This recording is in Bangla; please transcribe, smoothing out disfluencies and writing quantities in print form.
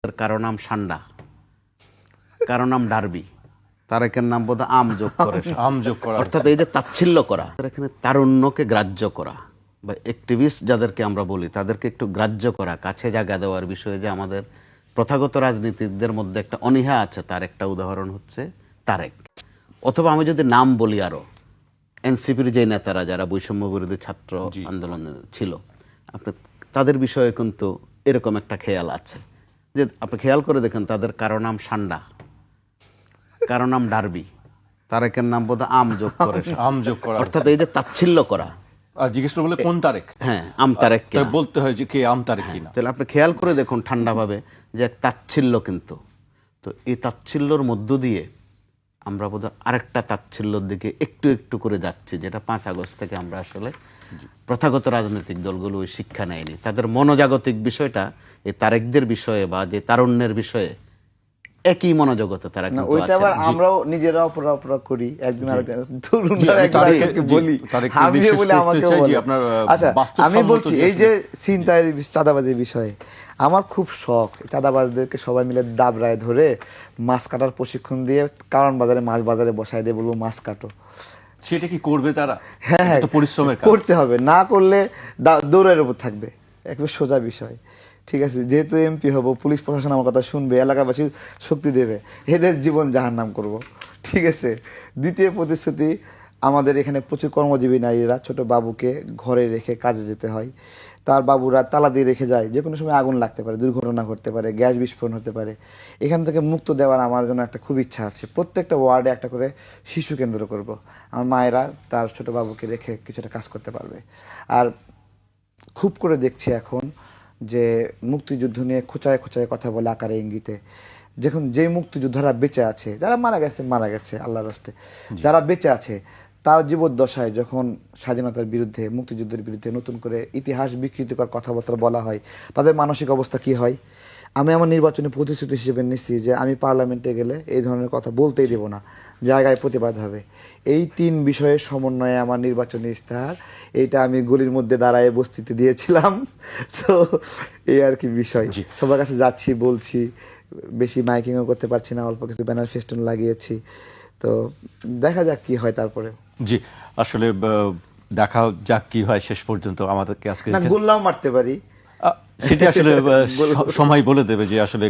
কারো নাম সান্ডা, কারো নাম ডার্বি, তারেকের নাম বোধ আম যোগ করে আম যোগ করা অর্থাৎ এই যে তাচ্ছিল্য করা, এখানে তারুণ্যকে গ্রাহ্য করা বা অ্যাক্টিভিস্ট যাদেরকে আমরা বলি তাদেরকে একটু গ্রাহ্য করা, কাছে জায়গা দেওয়ার বিষয়ে যে আমাদের প্রথাগত রাজনীতিকদের মধ্যে একটা অনীহা আছে, তার একটা উদাহরণ হচ্ছে তারেক। অথবা আমি যদি নাম বলি আরো এনসিপির যে নেতারা যারা বৈষম্য বিরোধী ছাত্র আন্দোলনে ছিল, আপনি তাদের বিষয়ে কিন্তু এরকম একটা খেয়াল আছে যে আপনি খেয়াল করে দেখেন তাদের কারো নাম সান্ডা, কারো নাম ডার্বি, তারেকের নাম বোধ আম যোগ করে আম যোগ করা অর্থাৎ এই যে তাচ্ছিল্য করা। আর জিজ্ঞেস করে বলে কোন তারেক, হ্যাঁ আম তারেক তাই কিনা। বলতে হয় যে কে আম তারেক কিনা। তাহলে আপনি খেয়াল করে দেখুন ঠান্ডাভাবে যে এক তাচ্ছিল্য, কিন্তু তো এই তাচ্ছিল্যর মধ্য দিয়ে আমরা বোধহয় আরেকটা তাচ্ছিল্যর দিকে একটু একটু করে যাচ্ছি, যেটা 5 আগস্ট থেকে আমরা আসলে প্রথাগত রাজনৈতিক দলগুলো ওই শিক্ষা নেয়নি। তাদের মনোজাগতিক বিষয়টা এই তারেকদের বিষয়ে বা যে তারুণ্যের বিষয়ে একই মনোজগতে তারা না, কিন্তু ওইটা আছে। আবার আমরাও নিজেরা অপরাধ করি, একজন জি, আমি তারেককে- জি, বলি তারেককে আমিও নিঃশেষ বলে করতে আমাকে চাই, জি, বলে। আপনার, আচ্ছা আমি বাস্তবসম্মত বলছি যে এই যে ছিনতাই চাঁদাবাজির বিষয়ে আমার খুব শখ, চাঁদাবাজদেরকে সবাই মিলে দাবরায় ধরে মাছ কাটার প্রশিক্ষণ দিয়ে কারণ বাজারে মাছ বাজারে বসায় দিয়ে বলবো মাছ কাটো। সেটা কি করবে তারা? হ্যাঁ হ্যাঁ এটা তো পরিশ্রমের কাজ। করতে হবে, না করলে দৌড়ের উপর থাকবে, একবার সোজা বিষয়। ঠিক আছে, যেহেতু এমপি হব, পুলিশ প্রশাসন আমার কথা শুনবে, এলাকাবাসী শক্তি দেবে, এদের জীবন জাহান্নাম করব। ঠিক আছে। দ্বিতীয় প্রতিশ্রুতি, আমাদের এখানে প্রচুর কর্মজীবী নারীরা ছোট বাবুকে ঘরে রেখে কাজে যেতে হয়, তার বাবুরা তালা দিয়ে রেখে যায়, যে কোনো সময় আগুন লাগতে পারে, দুর্ঘটনা ঘটতে পারে, গ্যাস বিস্ফোরণ হতে পারে। এখান থেকে মুক্ত দেওয়ার আমার জন্য একটা খুব ইচ্ছা আছে। প্রত্যেকটা ওয়ার্ডে একটা করে শিশু কেন্দ্র করব, আমার মায়েরা তার ছোট বাবুকে রেখে কিছুটা কাজ করতে পারবে। আর খুব করে দেখছি এখন যে মুক্তিযুদ্ধ নিয়ে খোঁচায় খোঁচায় কথা বলে আকারে ইঙ্গিতে, যখন যে মুক্তিযোদ্ধারা বেঁচে আছে, যারা মারা গেছে আল্লাহর রাস্তে, যারা বেঁচে আছে তার জীবদ্দশায় যখন স্বাধীনতার বিরুদ্ধে, মুক্তিযুদ্ধের বিরুদ্ধে নতুন করে ইতিহাস বিকৃতিকর কথাবার্তা বলা হয়, তাদের মানসিক অবস্থা কি হয়? আমি আমার নির্বাচনী প্রতিশ্রুতি হিসেবে নিচ্ছি যে আমি পার্লামেন্টে গেলে এই ধরনের কথা বলতেই দেব না, জায়গায় প্রতিবাদ হবে। এই 3 বিষয়ের সমন্বয়ে আমার নির্বাচনী ইস্তাহার, এইটা আমি গলির মধ্যে দাঁড়ায় বস্তিতে দিয়েছিলাম। তো এই আর কি বিষয়, সবার কাছে যাচ্ছি, বলছি, বেশি মাইকিংও করতে পারছি না, অল্প কিছু ব্যানার ফেস্টুন লাগিয়েছি। তো দেখা যাক কি হয় তারপরে। জি, আসলে দেখা যাক কি হয় শেষ পর্যন্ত। আমাদেরকে আজকে না, গোল্লাও মারতে পারি, সেটা আসলে সময় বলে দেবে যে আসলে